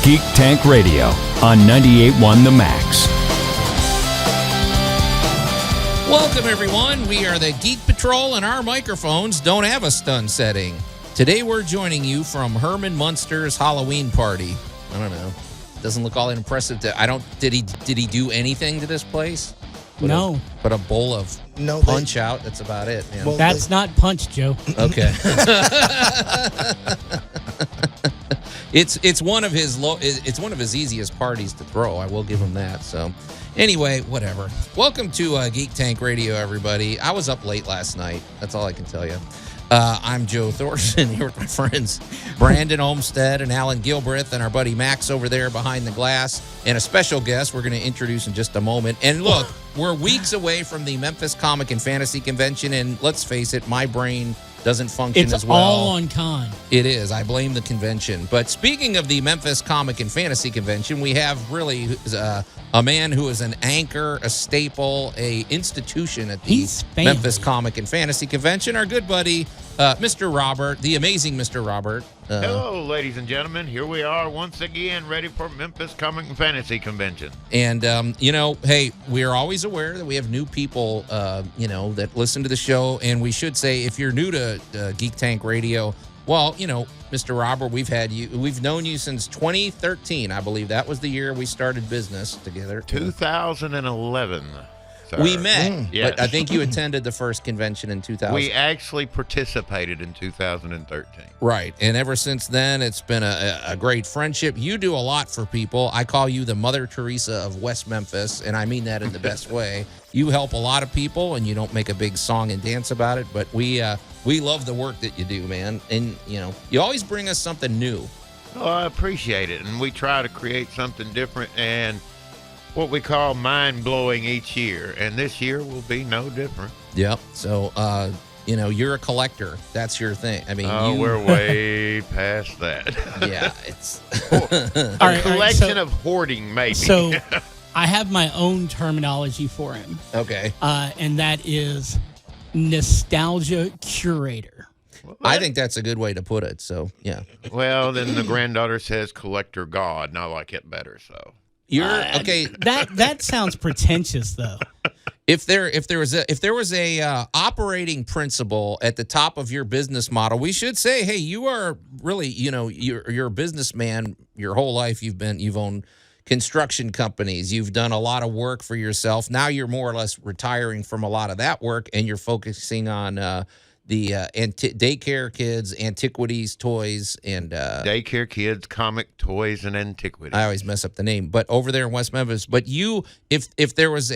Geek Tank Radio on 98.1 The Max. Welcome, everyone. We are the Geek Patrol, and our microphones don't have a stun setting. Today, we're joining you from Herman Munster's Halloween party. I don't know. Doesn't look all that impressive. Did he do anything to this place? No. Put a bowl of punch out. That's about it, man. Well, that's not punch, Joe. Okay. It's one of his it's one of his easiest parties to throw. I will give him that. So, anyway, whatever. Welcome to Geek Tank Radio, everybody. I was up late last night. That's all I can tell you. I'm Joe Thorson here with my friends Brandon Olmsted and Allan Gilbreth, and our buddy Max over there behind the glass, and a special guest we're going to introduce in just a moment. And look, we're weeks away from the Memphis Comic and Fantasy Convention, and let's face it, my brain doesn't function as well. It's all on con. It is. I blame the convention. But speaking of the Memphis Comic and Fantasy Convention, we have really a man who is an anchor, a staple, a institution at the Memphis Comic and Fantasy Convention. Our good buddy, Mr. Robert, the amazing Mr. Robert. Hello, ladies and gentlemen. Here we are once again, ready for Memphis Comic and Fantasy Convention. And, hey, we are always aware that we have new people, that listen to the show. And we should say, if you're new to Geek Tank Radio, well, Mr. Robert, we've known you since 2013. I believe that was the year we started business together. 2011. Sir. We met, yes. But I think you attended the first convention in 2000. We actually participated in 2013. Right, and ever since then, it's been a great friendship. You do a lot for people. I call you the Mother Teresa of West Memphis, and I mean that in the best way. You help a lot of people, and you don't make a big song and dance about it, but we love the work that you do, man. And, you always bring us something new. Oh, I appreciate it, and we try to create something different and what we call mind-blowing each year, and this year will be no different. Yep. So, you're a collector. That's your thing. I mean, we're way past that. Yeah, it's a collection of hoarding, maybe. So, I have my own terminology for him. Okay. And that is nostalgia curator. I think that's a good way to put it. So, yeah. Well, then the granddaughter says collector god, and I like it better, so. You're okay. That sounds pretentious, though. If there was a operating principle at the top of your business model, we should say, hey, you are really, you're a businessman. Your whole life you've owned construction companies. You've done a lot of work for yourself. Now you're more or less retiring from a lot of that work, and you're focusing on the daycare kids, antiquities, toys, and daycare kids, comic toys, and antiquities. I always mess up the name, but over there in West Memphis. But if there was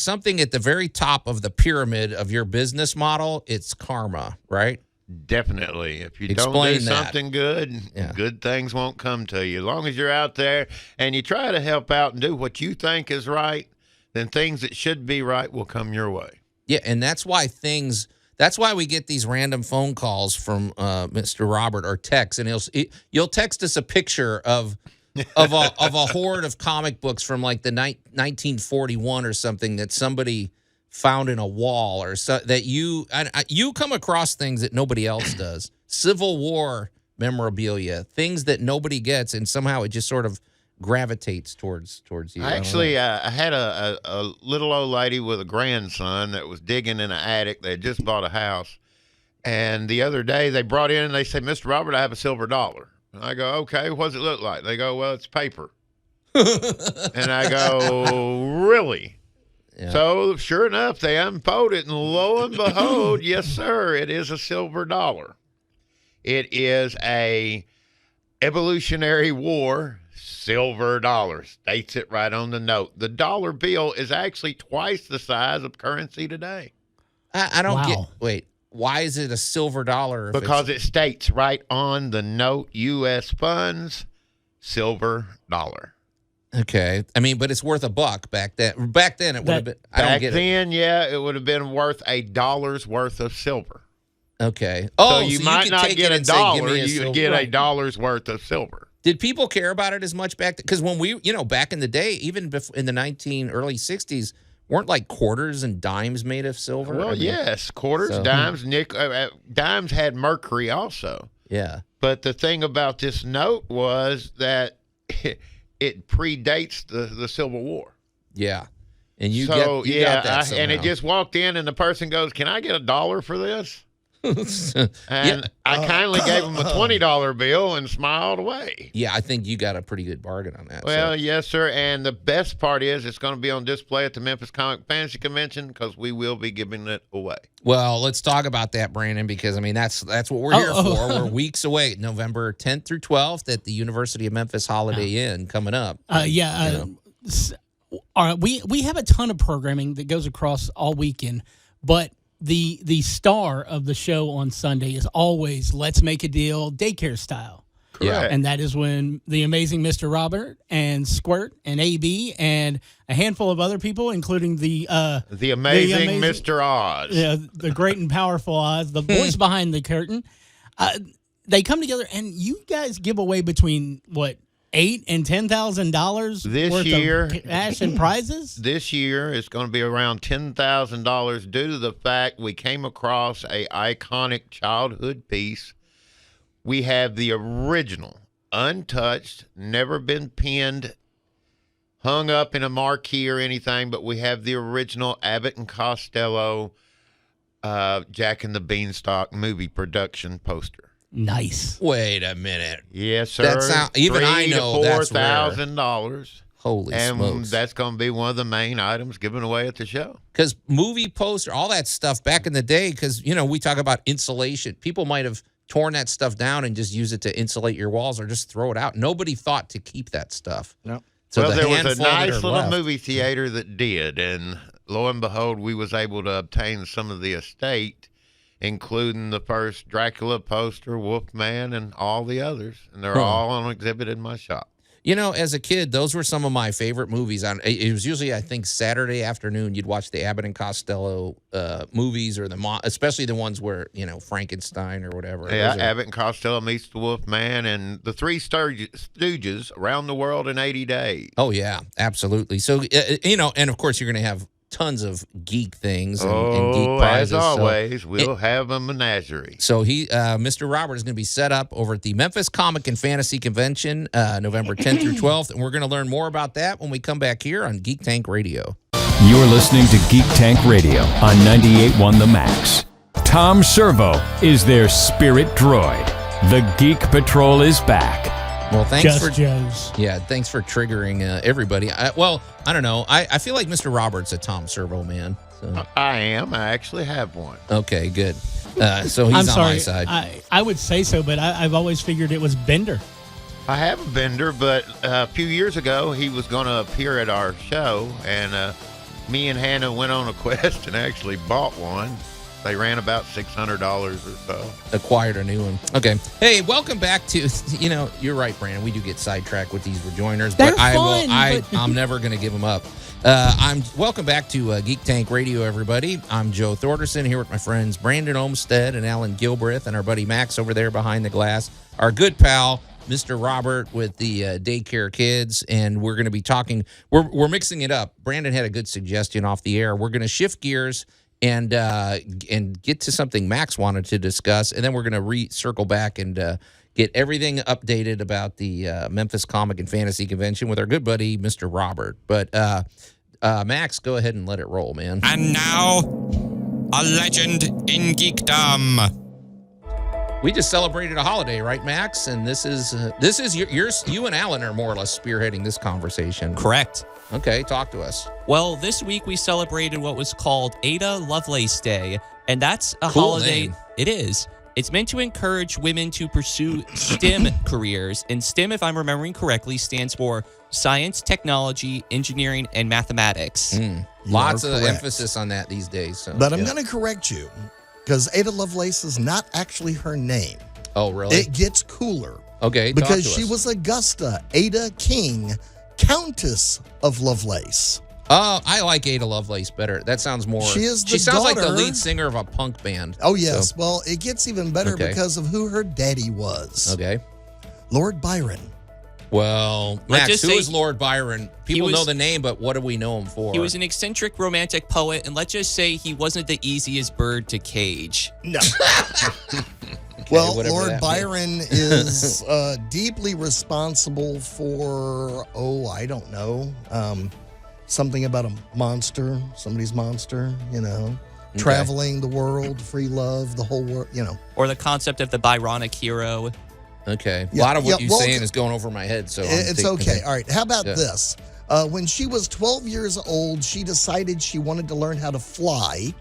something at the very top of the pyramid of your business model, it's karma, right? Definitely. If you Explain don't do something good, good things won't come to you. As long as you're out there and you try to help out and do what you think is right, then things that should be right will come your way. Yeah, and that's why we get these random phone calls from Mr. Robert or text, and you'll text us a picture of a hoard of comic books from like the 1941 or something that somebody found in a wall, or so that you come across things that nobody else does. Civil War memorabilia, things that nobody gets, and somehow it just sort of gravitates towards you. Actually, I had a little old lady with a grandson that was digging in an attic. They had just bought a house. And the other day they brought in and they said, Mr. Robert, I have a silver dollar. And I go, okay, what does it look like? They go, well, it's paper. And I go, really? Yeah. So sure enough, they unfold it, and lo and behold, yes, sir, it is a silver dollar. It is a Evolutionary War silver dollar. States it right on the note. The dollar bill is actually twice the size of currency today. I don't get. Wait, why is it a silver dollar? Because it states right on the note, U.S. funds, silver dollar. Okay, I mean, but it's worth $1 back then. Back then, it would have been. Back then, it would have been worth $1 worth of silver. Okay. Oh, so you might not get a dollar. You would get $1 worth of silver. Did people care about it as much back then? Because when we, back in the day, even in the early 60s, weren't like quarters and dimes made of silver? Well, yes, quarters, dimes, nickel. Dimes had mercury also. Yeah. But the thing about this note was that it predates the Civil War. Yeah. And you got that somehow. and it just walked in, and the person goes, "Can I get $1 for this?" And I kindly gave him a $20 bill and smiled away. Yeah, I think you got a pretty good bargain on that. Well, yes, sir. And the best part is it's going to be on display at the Memphis Comic Fantasy Convention because we will be giving it away. Well, let's talk about that, Brandon, because, I mean, that's what we're here for. We're weeks away, November 10th through 12th at the University of Memphis Holiday Inn coming up. We have a ton of programming that goes across all weekend, but the star of the show on Sunday is always Let's Make a Deal daycare style. Yeah. And that is when the amazing Mr. Robert and Squirt and AB and a handful of other people, including the amazing Mr. Oz. Yeah, the great and powerful Oz, the voice behind the curtain. They come together, and you guys give away between, $8,000 and $10,000 worth of cash and prizes? This year it's going to be around $10,000 due to the fact we came across a iconic childhood piece. We have the original, untouched, never been pinned, hung up in a marquee or anything, but we have the original Abbott and Costello Jack and the Beanstalk movie production poster. Nice. Wait a minute. Yes, sir. Even I know that's rare. $4,000. Holy smokes. And that's going to be one of the main items given away at the show. Because movie poster, all that stuff back in the day, because, we talk about insulation. People might have torn that stuff down and just use it to insulate your walls or just throw it out. Nobody thought to keep that stuff. No. So well, there was a nice little left. movie theater that did, and lo and behold, we was able to obtain some of the estate, including the first Dracula poster, Wolfman, and all the others. And they're all on exhibit in my shop. As a kid, those were some of my favorite movies. It was usually, I think, Saturday afternoon. You'd watch the Abbott and Costello movies, or especially the ones where, Frankenstein or whatever. Yeah, Abbott and Costello meets the Wolfman, and the Three Stooges around the world in 80 days. Oh, yeah, absolutely. So, and of course, you're going to have tons of geek things and geek prizes. As always, we'll have a menagerie. So Mr. Robert is going to be set up over at the Memphis Comic and Fantasy Convention, November 10th through 12th, and we're going to learn more about that when we come back here on Geek Tank Radio. You're listening to Geek Tank Radio on 98.1 The Max. Tom Servo is their spirit droid. The Geek Patrol is back. Well, thanks for Joe's. Yeah, thanks for triggering everybody. I don't know. I feel like Mr. Robert's a Tom Servo man. So. I am. I actually have one. Okay, good. So he's I'm sorry, on my side. I would say so, but I've always figured it was Bender. I have a Bender, but a few years ago he was going to appear at our show, and me and Hannah went on a quest and actually bought one. They ran about $600 or so. Acquired a new one. Okay. Hey, welcome back to, you're right, Brandon. We do get sidetracked with these rejoiners, but I'm never going to give them up. Welcome back to Geek Tank Radio, everybody. I'm Joe Thorderson here with my friends Brandon Olmstead and Allan Gilbreth, and our buddy Max over there behind the glass. Our good pal, Mr. Robert, with the daycare kids, and we're going to be talking. We're mixing it up. Brandon had a good suggestion off the air. We're going to shift gears and get to something Max wanted to discuss, and then we're going to circle back and get everything updated about the Memphis Comic and Fantasy Convention with our good buddy, Mr. Robert. But Max, go ahead and let it roll, man. And now, a legend in geekdom. We just celebrated a holiday, right, Max? And this is you and Allan are more or less spearheading this conversation. Correct. Okay, talk to us. Well, this week we celebrated what was called Ada Lovelace Day, and that's a cool holiday. Name. It is. It's meant to encourage women to pursue STEM careers, and STEM, if I'm remembering correctly, stands for science, technology, engineering, and mathematics. Lots of emphasis on that these days. So, but I'm going to correct you, because Ada Lovelace is not actually her name. Oh, really? It gets cooler. Okay, because she was Augusta Ada King, Countess of Lovelace. I like Ada Lovelace better. That sounds more. She sounds daughter, like the lead singer of a punk band. Oh, yes. So. Well, it gets even better because of who her daddy was. Okay. Lord Byron. Well, Let's Max, just who say is Lord Byron? People know the name, but what do we know him for? He was an eccentric romantic poet, and let's just say he wasn't the easiest bird to cage. No. Okay, well, whatever Lord that Byron is deeply responsible for, I don't know, something about a monster, somebody's monster, traveling the world, free love, the whole world, Or the concept of the Byronic hero. Okay. Yeah, a lot of what yeah, you're well, saying is going over my head, so it's okay. All right. How about Yeah. this? When she was 12 years old, she decided she wanted to learn how to fly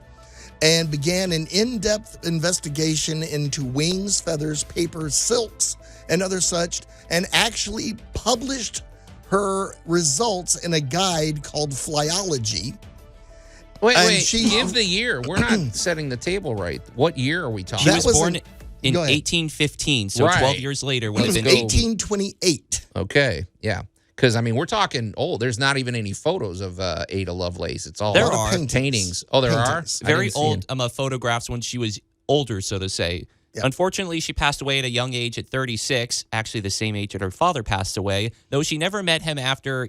and began an in-depth investigation into wings, feathers, paper, silks, and other such, and actually published her results in a guide called Flyology. Wait, And give the year. We're not setting the table right. What year are we talking? She That was was born in go ahead. 1815, so Right. 12 years later would have Let's been go. 1828. Okay, yeah. Because, we're talking old. There's not even any photos of Ada Lovelace. It's all There A lot of are. paintings. Oh, there Paintings. are? I very didn't see old them. photographs when she was older, so to say. Yeah. Unfortunately, she passed away at a young age at 36, actually the same age that her father passed away, though she never met him after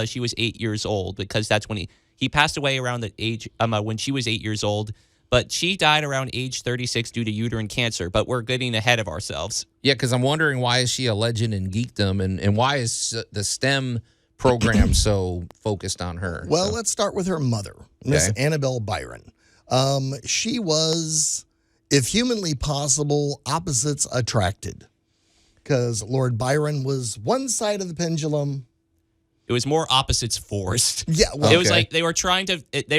she was 8 years old, because that's when he passed away around the age when she was 8 years old. But she died around age 36 due to uterine cancer, but we're getting ahead of ourselves. Yeah, because I'm wondering, why is she a legend in geekdom, and why is the STEM program so focused on her? Well, So- let's start with her mother, Miss Okay. Annabelle Byron. She was, if humanly possible, opposites attracted. Because Lord Byron was one side of the pendulum. It was more opposites forced. Yeah, well, It was Okay. like they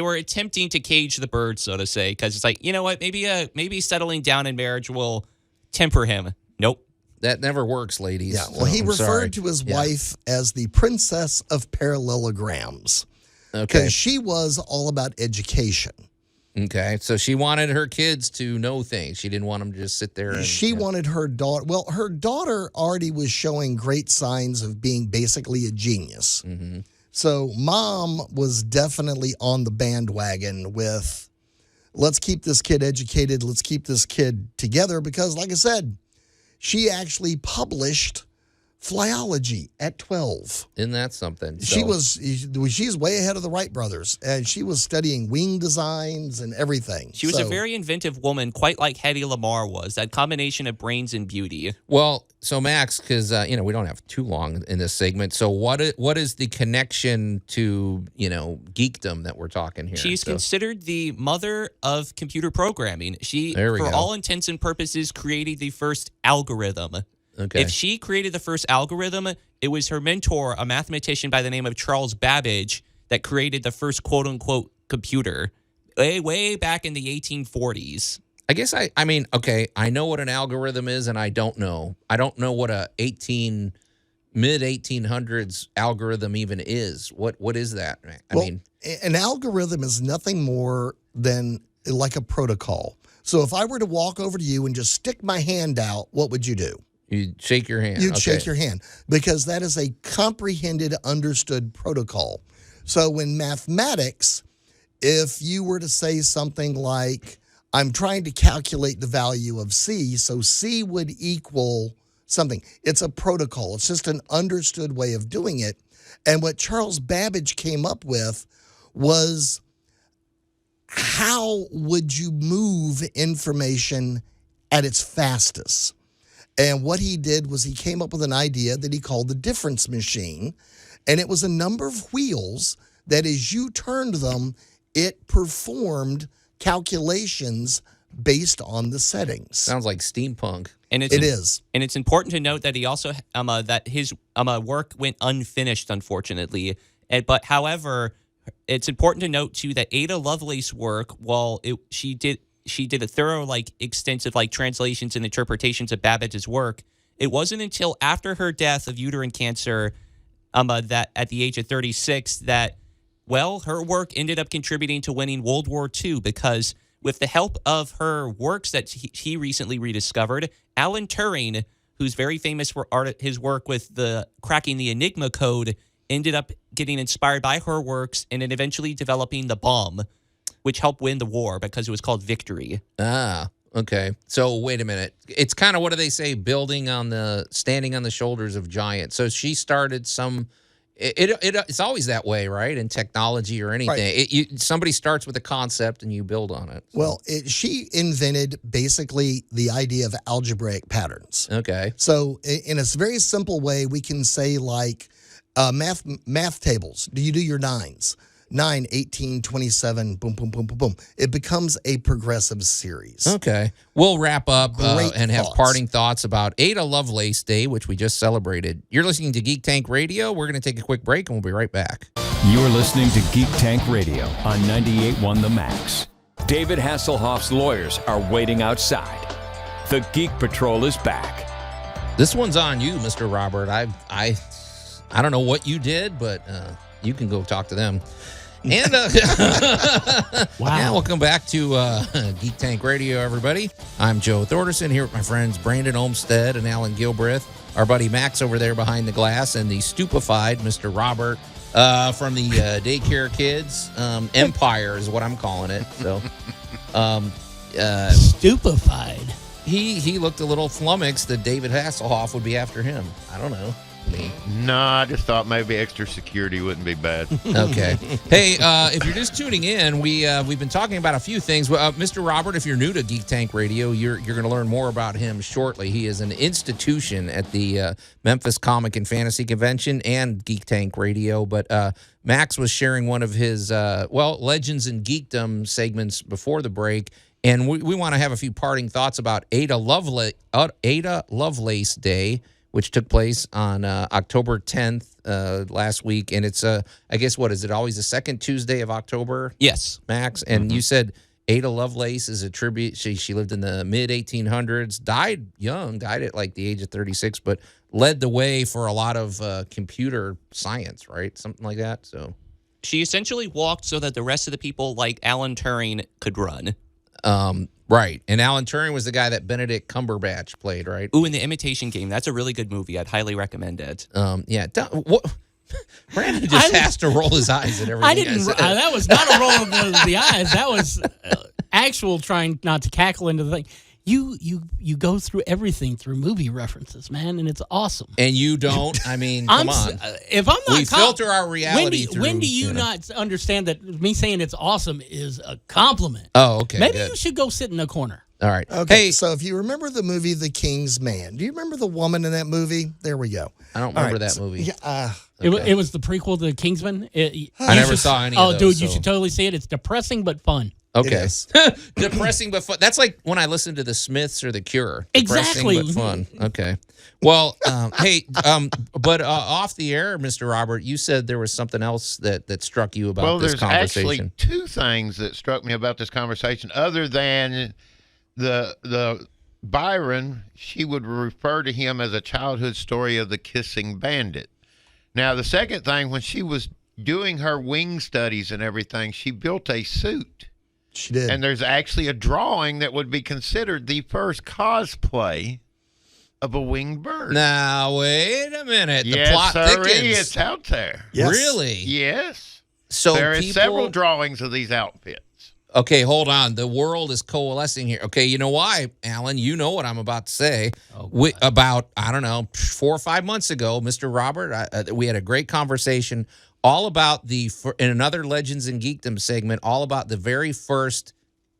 were attempting to cage the bird, so to say, because it's like, you know what, maybe settling down in marriage will temper him. Nope. that never works, ladies. yeah. Well, So he I'm referred sorry. to his Yeah. wife as the princess of parallelograms Okay. because she was all about education. Okay. So she wanted her kids to know things. She didn't want them to just sit there. And, She wanted her daughter. Well, her daughter already was showing great signs of being basically a genius. Mm-hmm. So mom was definitely on the bandwagon with, let's keep this kid educated. Let's keep this kid together because, like I said, she actually published Flyology at 12. Isn't that something? She's way ahead of the Wright brothers, and she was studying wing designs and everything. She was a So- very inventive woman, quite like Hedy Lamarr was, that combination of brains and beauty. Well, so Max, because we don't have too long in this segment. So what is the connection to geekdom that we're talking here? She's So- considered the mother of computer programming. She, There we for go. all intents and purposes, created the first algorithm. Okay. If she created the first algorithm, it was her mentor, a mathematician by the name of Charles Babbage, that created the first quote-unquote computer way back in the 1840s. I guess I mean, okay, I know what an algorithm is, and I don't know what a mid 1800s algorithm even is. What is that? An algorithm is nothing more than like a protocol. So if I were to walk over to you and just stick my hand out, what would you do? you'd shake your hand. You'd Okay. shake your hand because that is a comprehended, understood protocol. So in mathematics, if you were to say something like, I'm trying to calculate the value of C, so C would equal something. It's a protocol. It's just an understood way of doing it. And what Charles Babbage came up with was, how would you move information at its fastest? And what he did was he came up with an idea that he called the difference machine. And it was a number of wheels that as you turned them, it performed calculations based on the settings. Sounds like steampunk. And It is. And it's important to note that he also that his work went unfinished, unfortunately. But however, it's important to note too that Ada Lovelace's work, while she did a thorough, extensive, translations and interpretations of Babbage's work, it wasn't until after her death of uterine cancer, that at the age of 36, that, well, her work ended up contributing to winning World War II, because with the help of her works that he recently rediscovered, Alan Turing, who's very famous for his work with the cracking the Enigma code, ended up getting inspired by her works and then eventually developing the bomb, which helped win the war because it was called Victory. Ah, Okay. So wait a minute. It's kind of, what do they say? Standing on the shoulders of giants. So she started it's always that way, right? In technology or anything. Right. Somebody starts with a concept and you build on it. So. Well, she invented basically the idea of algebraic patterns. Okay. So in a very simple way, we can say like math tables. Do you do your nines? 9, 18, 27, boom, boom, boom, boom, boom. It becomes a progressive series. Okay. We'll wrap up and have thoughts. parting thoughts about Ada Lovelace Day, which we just celebrated. You're listening to Geek Tank Radio. We're going to take a quick break, and we'll be right back. You're listening to Geek Tank Radio on 98.1 The Max. David Hasselhoff's lawyers are waiting outside. The Geek Patrol is back. This one's on you, Mr. Robert. I don't know what you did, but you can go talk to them. And Wow. Yeah, welcome back to Geek Tank Radio, everybody. I'm Joe Thorderson here with my friends Brandon Olmstead and Allan Gilbreth, our buddy Max over there behind the glass, and the stupefied Mr. Robert from the daycare kids. Empire is what I'm calling it. So, Stupefied. he looked a little flummoxed that David Hasselhoff would be after him. I don't know. Me. No, I just thought maybe extra security wouldn't be bad. Okay. Hey, if you're just tuning in, we've been talking about a few things. Mr. Robert, if you're new to Geek Tank Radio, you're going to learn more about him shortly. He is an institution at the Memphis Comic and Fantasy Convention and Geek Tank Radio. But Max was sharing one of his Legends and Geekdom segments before the break, and we want to have a few parting thoughts about Ada Lovelace Day, which took place on October 10th last week. And it's, I guess, what is it, always the second Tuesday of October? Yes. Max? And you said Ada Lovelace is a tribute. She lived in the mid-1800s, died young, died at like the age of 36, but led the way for a lot of computer science, right? Something like that. So She essentially walked so that the rest of the people like Alan Turing could run. Right. And Alan Turing was the guy that Benedict Cumberbatch played, right? Ooh, in The Imitation Game. That's a really good movie. I'd highly recommend it. Yeah. Brandon just has to roll his eyes at everything. I didn't. That was not a roll of the eyes. That was actual trying not to cackle into the thing. You go through everything through movie references, man, and it's awesome. And you don't. I mean, come on. If I'm not, we filter our reality through. When do you not understand that me saying it's awesome is a compliment? Oh, okay. Maybe good. you should go sit in a corner. All right. Okay, Hey, so if you remember the movie The King's Man, do you remember the woman in that movie? There we go. I don't remember that movie. Yeah, It was the prequel to Kingsman. I never saw any of those. Dude, you so- should totally see it. It's depressing but fun. Okay. is. Depressing but fun. That's like when I listen to the Smiths or the Cure. Exactly. Depressing but fun. Okay. Well, but off the air, Mr. Robert, you said there was something else that struck you about this there's conversation. actually two things that struck me about this conversation, other than the Byron. She would refer to him as a childhood story of the kissing bandit. Now, the second thing, when she was doing her wing studies and everything, she built a suit. she did. And there's actually a drawing that would be considered the first cosplay of a winged bird. Now, wait a minute. Yes, The plot sirree, thickens. it's out there. Yes. Really? Yes. So There are people, several drawings of these outfits. Okay, hold on. The world is coalescing here. Okay, you know why, Alan? You know what I'm about to say. About, I don't know, 4 or 5 months ago, Mr. Robert, we had a great conversation all about in another Legends and Geekdom segment, all about the very first,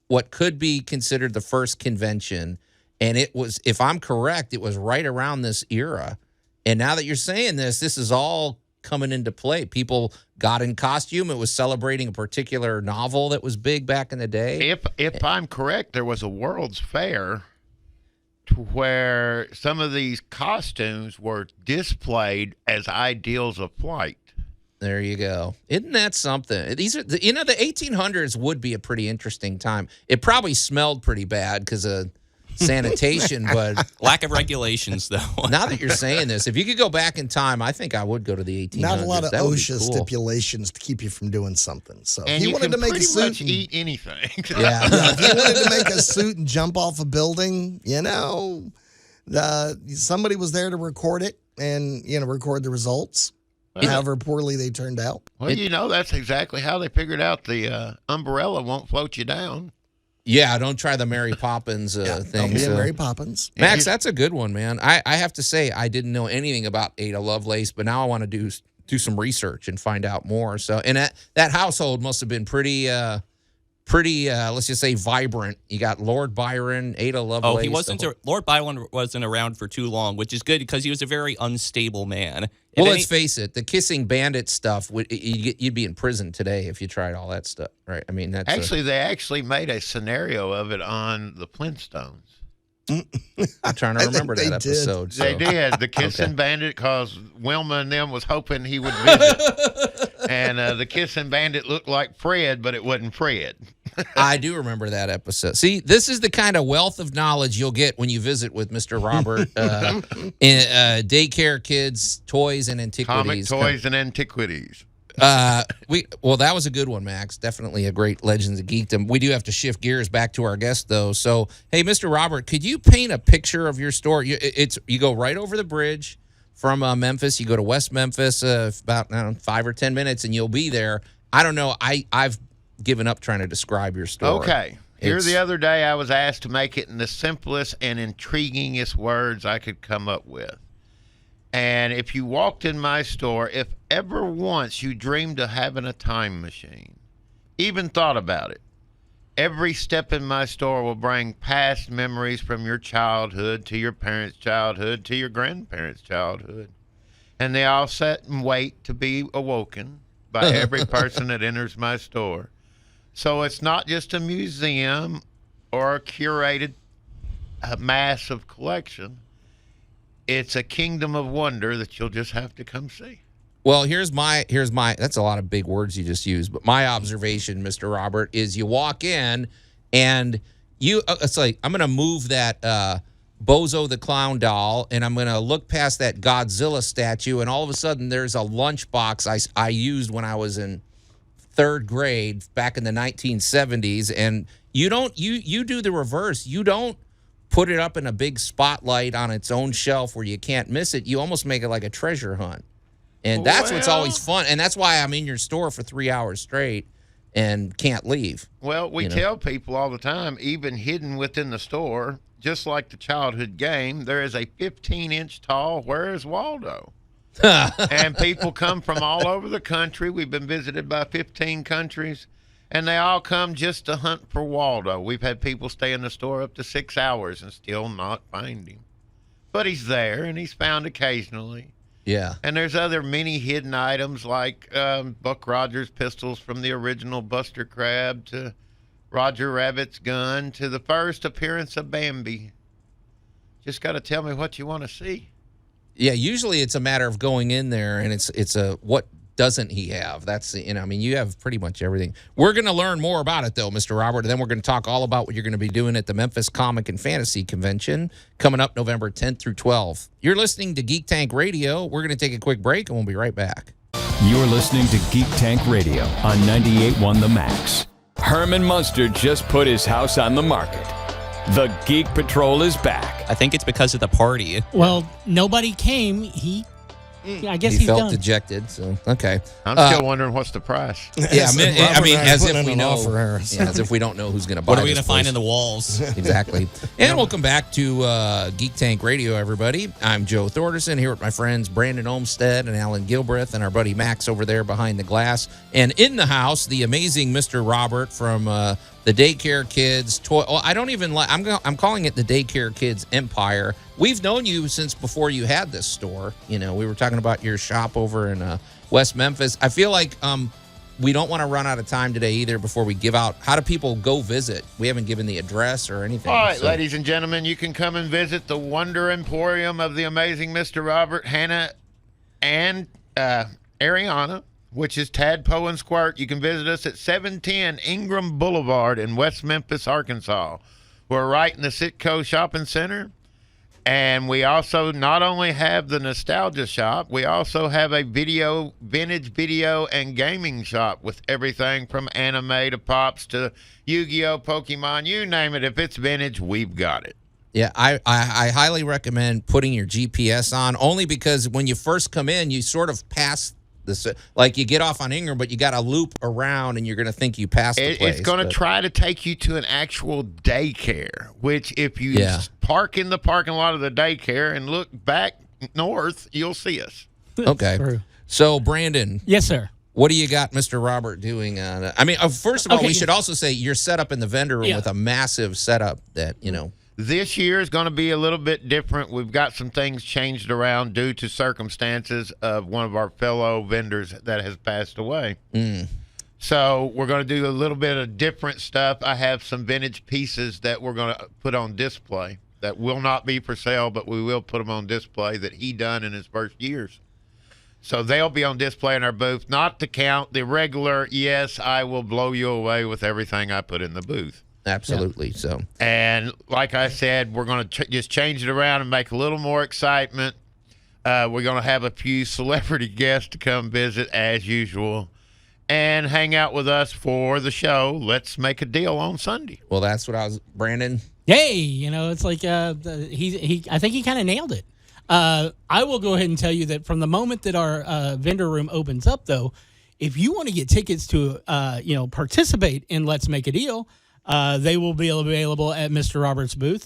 what could be considered the first convention. And it was, if I'm correct, it was right around this era. And now that you're saying this is all coming into play. People got in costume. It was celebrating a particular novel that was big back in the day. If I'm correct, there was a World's Fair to where some of these costumes were displayed as ideals of flight. There you go. Isn't that something? These are, the 1800s would be a pretty interesting time. It probably smelled pretty bad because of sanitation, but Lack of regulations, though. now that you're saying this, if you could go back in time, I think I would go to the 1800s. Not a lot of That would be OSHA cool. stipulations to keep you from doing something. So And if you you wanted can to make a pretty suit, much eat anything. Yeah. if you wanted to make a suit and jump off a building, somebody was there to record it and record the results. However poorly they turned out. Well, that's exactly how they figured out the umbrella won't float you down. Yeah, don't try the Mary Poppins thing. Don't be a Mary Poppins. Max, that's a good one, man. I have to say, I didn't know anything about Ada Lovelace, but now I want to do some research and find out more. So, and that household must have been pretty, let's just say, vibrant. You got Lord Byron, Ada Lovelace. Oh, he wasn't. Lord Byron wasn't around for too long, which is good because he was a very unstable man. Well, let's face it, the kissing bandit stuff, you'd be in prison today if you tried all that stuff, right? I mean, that's they actually made a scenario of it on the Flintstones. I'm trying to remember that episode. They did. The kissing bandit, because Wilma and them was hoping he would visit. And the kissing bandit looked like Fred, but it wasn't Fred. I do remember that episode. See, this is the kind of wealth of knowledge you'll get when you visit with Mr. Robert in Daycare Kids, Toys, and Antiquities. Comic Toys and Antiquities. Well, that was a good one, Max. Definitely a great Legends of Geekdom. We do have to shift gears back to our guest, though. So, hey, Mr. Robert, could you paint a picture of your store? You go right over the bridge from Memphis. You go to West Memphis, about 5 or 10 minutes, and you'll be there. I don't know. I've given up trying to describe your store. Okay. The other day, I was asked to make it in the simplest and intriguingest words I could come up with. And if you walked in my store, if ever once you dreamed of having a time machine, even thought about it, every step in my store will bring past memories from your childhood to your parents' childhood to your grandparents' childhood. And they all sit and wait to be awoken by every person that enters my store. So it's not just a museum or a curated massive collection. It's a kingdom of wonder that you'll just have to come see. Well, here's my that's a lot of big words you just used, but my observation, Mr. Robert, is you walk in and it's like, I'm going to move that Bozo the Clown doll, and I'm going to look past that Godzilla statue, and all of a sudden there's a lunchbox I used when I was in 3rd grade back in the 1970s, and you do the reverse. You don't put it up in a big spotlight on its own shelf where you can't miss it. You almost make it like a treasure hunt. And that's what's always fun. And that's why I'm in your store for 3 hours straight and can't leave. Well, we tell people all the time, even hidden within the store, just like the childhood game, there is a 15-inch tall Where's Waldo? And people come from all over the country. We've been visited by 15 countries. And they all come just to hunt for Waldo. We've had people stay in the store up to 6 hours and still not find him. But he's there, and he's found occasionally. Yeah. And there's other many hidden items like Buck Rogers pistols from the original Buster Crab to Roger Rabbit's gun to the first appearance of Bambi. Just got to tell me what you want to see. Yeah, usually it's a matter of going in there, and it's a what doesn't he have? That's, you have pretty much everything. We're going to learn more about it, though, Mr. Robert, and then we're going to talk all about what you're going to be doing at the Memphis Comic and Fantasy Convention coming up November 10th through 12th. You're listening to Geek Tank Radio. We're going to take a quick break, and we'll be right back. You're listening to Geek Tank Radio on 98.1 The Max. Herman Munster just put his house on the market. The Geek Patrol is back. I think it's because of the party. Well, nobody came. I guess he he's felt done. dejected, so okay. I'm still wondering what's the price. Yeah, as if we know. Offer, as if we don't know who's going to buy. What are we going to find in the walls? Exactly. And welcome back to Geek Tank Radio, everybody. I'm Joe Thorderson here with my friends Brandon Olmsted and Allan Gilbreth and our buddy Max over there behind the glass. And in the house, the amazing Mr. Robert from the Daycare Kids toy. Oh, I don't even like. I'm calling it the Daycare Kids Empire. We've known you since before you had this store. We were talking about your shop over in West Memphis. I feel like we don't want to run out of time today either before we give out. How do people go visit? We haven't given the address or anything. All right, ladies and gentlemen, you can come and visit the Wonder Emporium of the amazing Mr. Robert, Hannah, and Ariana, which is Tadpole and Squirt. You can visit us at 710 Ingram Boulevard in West Memphis, Arkansas. We're right in the Citco Shopping Center. And we also not only have the nostalgia shop, we also have a vintage video and gaming shop with everything from anime to pops to Yu-Gi-Oh, Pokemon, you name it. If it's vintage, we've got it. Yeah, I highly recommend putting your GPS on, only because when you first come in, you sort of pass like you get off on Ingram, but you got to loop around, and you're going to think you passed the place. It's going to try to take you to an actual daycare, which if you park in the parking lot of the daycare and look back north, you'll see us. Okay. True. So, Brandon. Yes, sir. What do you got, Mr. Robert, doing on I mean, first of all, we should also say you're set up in the vendor room with a massive setup that, This year is going to be a little bit different. We've got some things changed around due to circumstances of one of our fellow vendors that has passed away. So we're going to do a little bit of different stuff. I have some vintage pieces that we're going to put on display that will not be for sale, but we will put them on display that he done in his first years. So they'll be on display in our booth, not to count the regular, yes, I will blow you away with everything I put in the booth. Absolutely. So, and like I said, we're going to just change it around and make a little more excitement. We're going to have a few celebrity guests to come visit as usual and hang out with us for the show. Let's make a deal on Sunday. Well, that's what Brandon. Hey, it's like I think he kind of nailed it. I will go ahead and tell you that from the moment that our vendor room opens up, though, if you want to get tickets to participate in Let's Make a Deal, they will be available at Mr. Roberts' booth.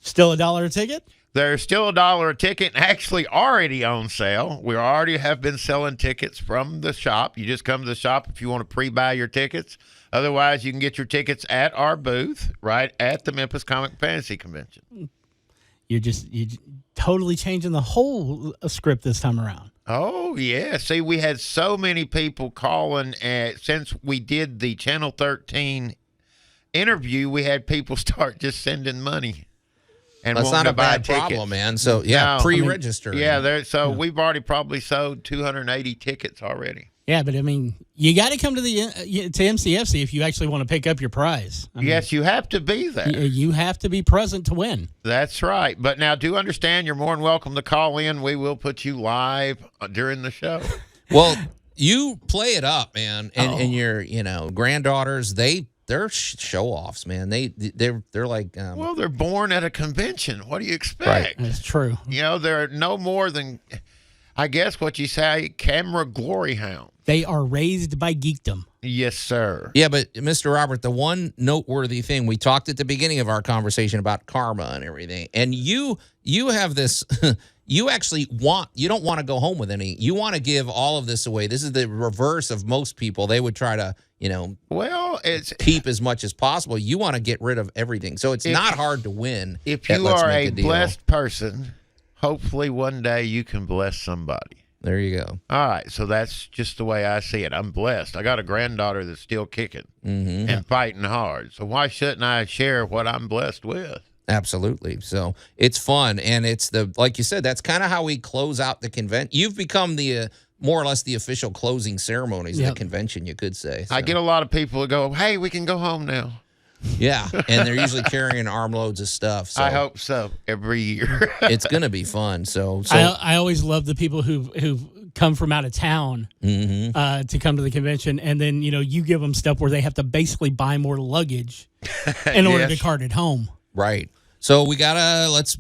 Still $1 a ticket? They're still $1 a ticket, actually already on sale. We already have been selling tickets from the shop. You just come to the shop if you want to pre-buy your tickets. Otherwise, you can get your tickets at our booth right at the Memphis Comic Fantasy Convention. You're totally changing the whole script this time around. Oh, yeah. See, we had so many people calling. Since we did the Channel 13 interview, we had people start just sending money. And that's not a bad tickets. problem, man. So, pre-register. We've already probably sold 280 tickets already. Yeah, but you got to come to to MCFC if you actually want to pick up your prize. Yes, you have to be there. You have to be present to win. That's right. But now, do understand you're more than welcome to call in. We will put you live during the show. Well, you play it up, man, and your granddaughters they're show-offs, man. They're like well, they're born at a convention. What do you expect? Right. That's true. They're no more than, I guess what you say, camera glory hounds. They are raised by geekdom. Yes, sir. Yeah, but Mr. Robert, the one noteworthy thing, we talked at the beginning of our conversation about karma and everything, and you have this you don't want to go home with any. You want to give all of this away. This is the reverse of most people. They would try to, it's keep as much as possible. You want to get rid of everything. So it's not hard to win. If you are a blessed person, hopefully one day you can bless somebody. There you go. All right, so that's just the way I see it. I'm blessed. I got a granddaughter that's still kicking and fighting hard. So why shouldn't I share what I'm blessed with? Absolutely. So it's fun, and it's like you said, that's kind of how we close out the convention. You've become the more or less the official closing ceremonies of the convention, you could say. So. I get a lot of people who go, "Hey, we can go home now." Yeah, and they're usually carrying armloads of stuff. So I hope so. Every year, it's going to be fun. So I always love the people who've come from out of town to come to the convention, and then you give them stuff where they have to basically buy more luggage in order to cart it home. Right. So we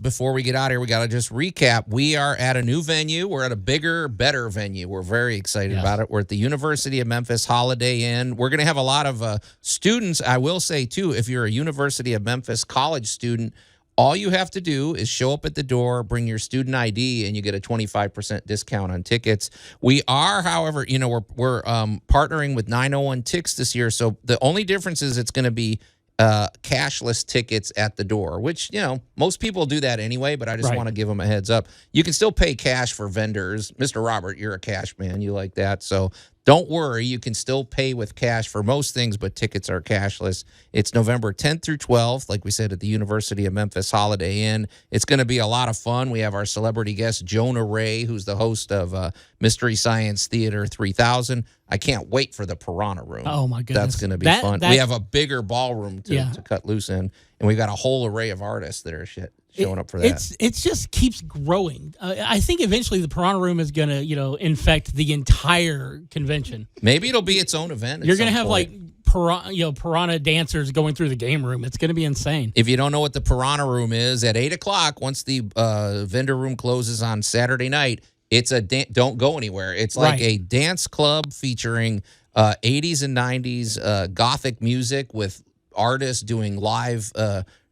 before we get out of here, we gotta just recap. We are at a new venue. We're at a bigger, better venue. We're very excited about it. We're at the University of Memphis Holiday Inn. We're gonna have a lot of students. I will say too, if you're a University of Memphis college student, all you have to do is show up at the door, bring your student ID, and you get a 25% discount on tickets. We are, however, we're partnering with 901 Tix this year. So the only difference is it's going to be cashless tickets at the door, which, most people do that anyway, but I just want to give them a heads up. You can still pay cash for vendors. Mr. Robert, you're a cash man. You like that. So don't worry. You can still pay with cash for most things, but tickets are cashless. It's November 10th through 12th, like we said, at the University of Memphis Holiday Inn. It's going to be a lot of fun. We have our celebrity guest, Jonah Ray, who's the host of Mystery Science Theater 3000. I can't wait for the Piranha Room. Oh, my goodness. That's going to be fun. We have a bigger ballroom to cut loose in, and we've got a whole array of artists that are showing up for that. It just keeps growing. I think eventually the Piranha Room is going to, infect the entire convention. Maybe it'll be its own event. You're going to have piranha dancers going through the game room. It's going to be insane. If you don't know what the Piranha Room is, at 8 o'clock, once the vendor room closes on Saturday night, It's a don't go anywhere. It's like a dance club featuring 80s and 90s Gothic music with artists doing live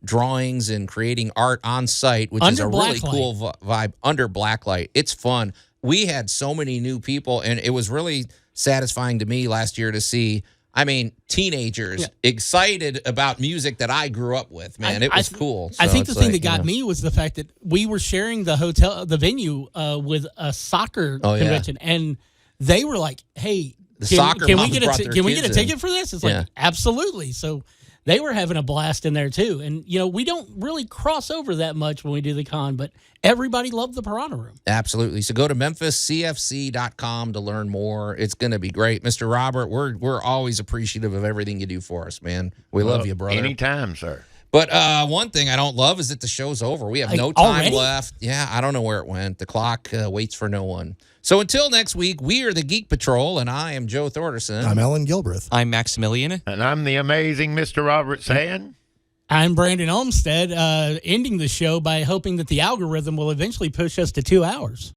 drawings and creating art on site, which is a really cool vibe under blacklight. It's fun. We had so many new people, and it was really satisfying to me last year to see, I mean, teenagers excited about music that I grew up with, man. It was cool. So I think the thing that got me was the fact that we were sharing the venue with a soccer convention, and they were like, hey, can we get a ticket for this? It's like, absolutely. So they were having a blast in there too. And, we don't really cross over that much when we do the con, but everybody loved the Piranha Room. Absolutely. So go to memphiscfc.com to learn more. It's going to be great. Mr. Robert, we're always appreciative of everything you do for us, man. We love you, brother. Anytime, sir. But one thing I don't love is that the show's over. We have no time left. Yeah, I don't know where it went. The clock waits for no one. So until next week, we are the Geek Patrol, and I am Joe Thorderson. I'm Allan Gilbreth. I'm Maximilian. And I'm the amazing Mr. Robert Sand. I'm Brandon Olmstead, ending the show by hoping that the algorithm will eventually push us to 2 hours.